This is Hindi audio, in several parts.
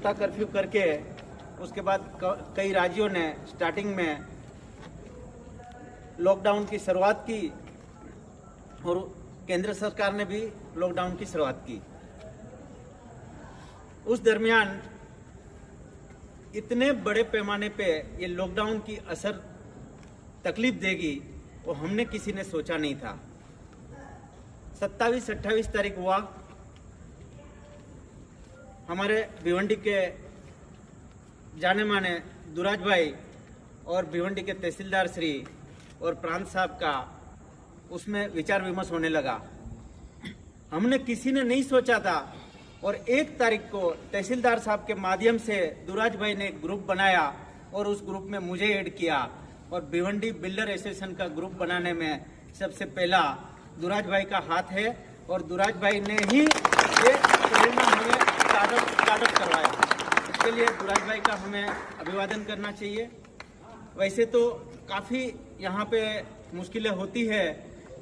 जनता कर्फ्यू करके उसके बाद कई राज्यों ने स्टार्टिंग में लॉकडाउन की शुरुआत की और केंद्र सरकार ने भी लॉकडाउन की शुरुआत की। उस दरमियान इतने बड़े पैमाने पे ये लॉकडाउन की असर तकलीफ देगी वो हमने किसी ने सोचा नहीं था। 27-28 तारीख हुआ, हमारे भिवंडी के जाने माने दुराज भाई और भिवंडी के तहसीलदार श्री और प्रांत साहब का उसमें विचार विमर्श होने लगा। हमने किसी ने नहीं सोचा था और 1 तारीख को तहसीलदार साहब के माध्यम से दुराज भाई ने एक ग्रुप बनाया और उस ग्रुप में मुझे ऐड किया और भिवंडी बिल्डर एसोसिएशन का ग्रुप बनाने में सबसे पहला दुराज भाई का हाथ है और दुराज भाई ने ही ये प्रेरणा हमें स्टार्टअप करवाया। इसके लिए दुराज भाई का हमें अभिवादन करना चाहिए। वैसे तो काफ़ी यहाँ पे मुश्किलें होती है,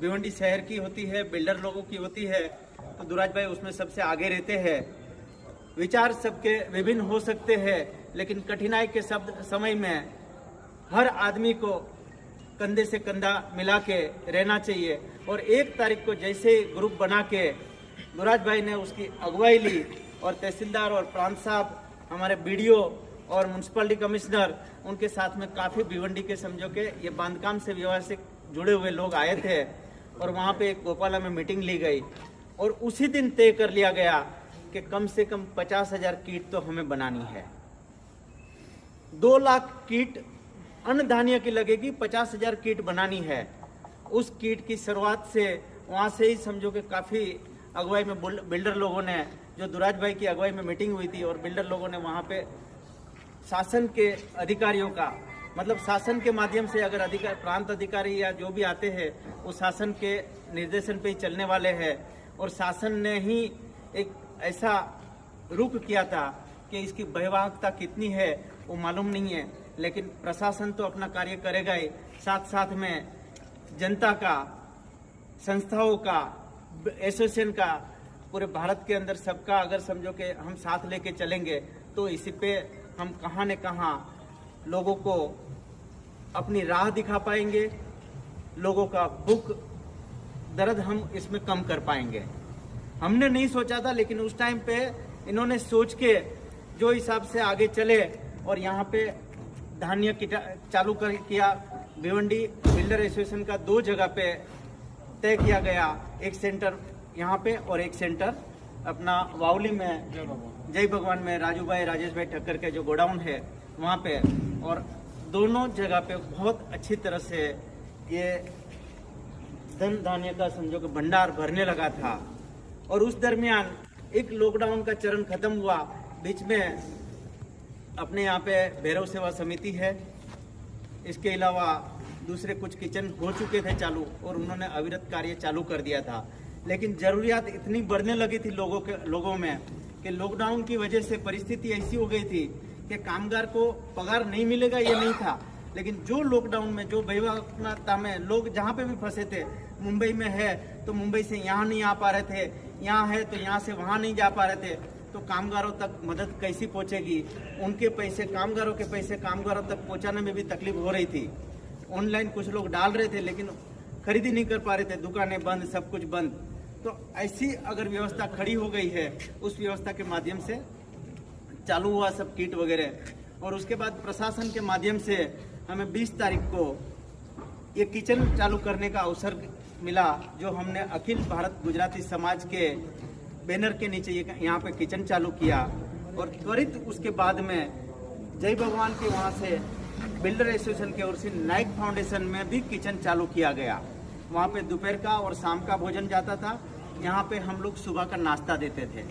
भिवंडी शहर की होती है, बिल्डर लोगों की होती है, तो दुराज भाई उसमें सबसे आगे रहते हैं। विचार सबके विभिन्न हो सकते हैं, लेकिन कठिनाई के समय में हर आदमी को कंधे से कंधा मिला के रहना चाहिए। और 1 तारीख को जैसे ग्रुप बना के दुराज भाई ने उसकी अगुवाई ली और तहसीलदार और प्रांत साहब, हमारे बीडीओ और म्यूनसिपलिटी कमिश्नर, उनके साथ में काफ़ी भिवंडी के समझो के ये बांधकाम से व्यवहार से जुड़े हुए लोग आए थे और वहाँ पे एक गोपाला में मीटिंग ली गई और उसी दिन तय कर लिया गया कि कम से कम 50,000 किट तो हमें बनानी है। 2 लाख किट अन्न धान्य की लगेगी, 50,000 किट बनानी है। उस किट की शुरुआत से वहाँ से ही समझो कि काफ़ी अगुवाई में बिल्डर लोगों ने, जो दुराज भाई की अगुवाई में मीटिंग हुई थी और बिल्डर लोगों ने वहाँ पे शासन के अधिकारियों का, मतलब शासन के माध्यम से अगर अधिकार प्रांत अधिकारी या जो भी आते हैं वो शासन के निर्देशन पे ही चलने वाले हैं और शासन ने ही एक ऐसा रुख किया था कि इसकी भयावहता कितनी है वो मालूम नहीं है, लेकिन प्रशासन तो अपना कार्य करेगा ही, साथ साथ में जनता का, संस्थाओं का, एसोसिएशन का, पूरे भारत के अंदर सबका अगर समझो कि हम साथ लेके चलेंगे तो इसी पे हम कहाँ न कहाँ लोगों को अपनी राह दिखा पाएंगे, लोगों का भूख दर्द हम इसमें कम कर पाएंगे। हमने नहीं सोचा था, लेकिन उस टाइम पे इन्होंने सोच के जो हिसाब से आगे चले और यहाँ पे धान्य चालू किया। भिवंडी बिल्डर एसोसिएशन का 2 जगह पे तय किया गया, एक सेंटर यहाँ पे और एक सेंटर अपना वावली में, जय भगवान में राजू भाई राजेश भाई ठक्कर के जो गोडाउन है वहाँ पे, और दोनों जगह पे बहुत अच्छी तरह से ये धन धान्य का समझो कि भंडार भरने लगा था। और उस दरमियान एक लॉकडाउन का चरण खत्म हुआ, बीच में अपने यहाँ पे भैरव सेवा समिति है, इसके अलावा दूसरे कुछ किचन हो चुके थे चालू और उन्होंने अविरत कार्य चालू कर दिया था। लेकिन ज़रूरियात इतनी बढ़ने लगी थी लोगों में कि लॉकडाउन की वजह से परिस्थिति ऐसी हो गई थी कि कामगार को पगार नहीं मिलेगा ये नहीं था, लेकिन जो लॉकडाउन में, जो भयावहता में लोग जहाँ पे भी फंसे थे, मुंबई में है तो मुंबई से यहाँ नहीं आ पा रहे थे, यहाँ है तो यहाँ से वहाँ नहीं जा पा रहे थे, तो कामगारों तक मदद कैसी पहुँचेगी? उनके पैसे, कामगारों के पैसे कामगारों तक पहुँचाने में भी तकलीफ हो रही थी। ऑनलाइन कुछ लोग डाल रहे थे लेकिन खरीदी नहीं कर पा रहे थे, दुकानें बंद, सब कुछ बंद। तो ऐसी अगर व्यवस्था खड़ी हो गई है, उस व्यवस्था के माध्यम से चालू हुआ सब किट वगैरह। और उसके बाद प्रशासन के माध्यम से हमें 20 तारीख को ये किचन चालू करने का अवसर मिला, जो हमने अखिल भारत गुजराती समाज के बैनर के नीचे यहाँ पे किचन चालू किया। और त्वरित उसके बाद में जय भगवान के वहाँ से बिल्डर एसोसिएशन की ओर से नाइक फाउंडेशन में भी किचन चालू किया गया। वहाँ पे दोपहर का और शाम का भोजन जाता था, यहाँ पे हम लोग सुबह का नाश्ता देते थे।